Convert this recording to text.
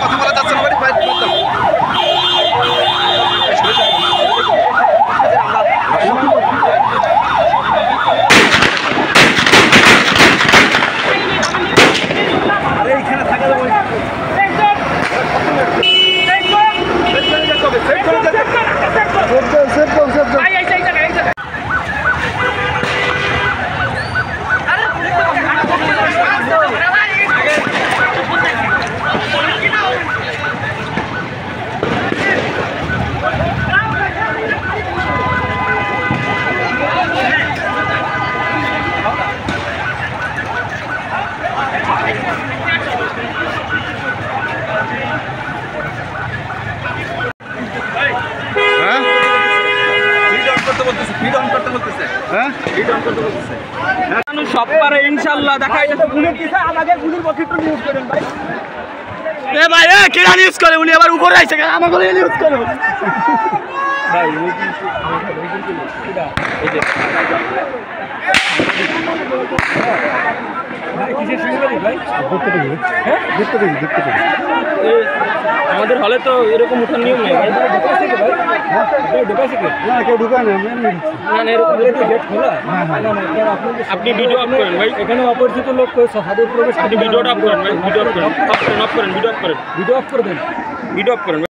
কথা বলা যাচ্ছে না ভাই। এইখানে থাকা যাবে সব পারে ইনশাআল্লাহ দেখা যাচ্ছে। গুলির দিছে আমাকে গুলির পক্ষে একটু নিউজ করেন ভাই। এ ভাই এ কেডা নিউজ করে উনি আবার উপরে আইছে আমাকে নিউজ করে ভাই। উনি কি কেডা এই যে ভাই কিসের সাংবাদিক ভাই? দেখতে পারি হ্যাঁ দেখতে পারি আমাদের হলে তো এরকম উঠার নিয়ম নেই ভাই। ঢুকাইছে কি ভাই? হ্যাঁ ঢুকাইছে কি? না কেউ ঢুকায় না, না এরকম গেট খোলা। আপনি ভিডিও অফ করেন ভাই। এখানে অপরিচিত লোক সাদে প্রবেশ। আপনি ভিডিওটা অফ করেন ভাই। ভিডিও অফ করেন, ভিডিও অফ করেন, ভিডিও অফ করেন, ভিডিও অফ করে দেন, ভিডিও অফ করেন।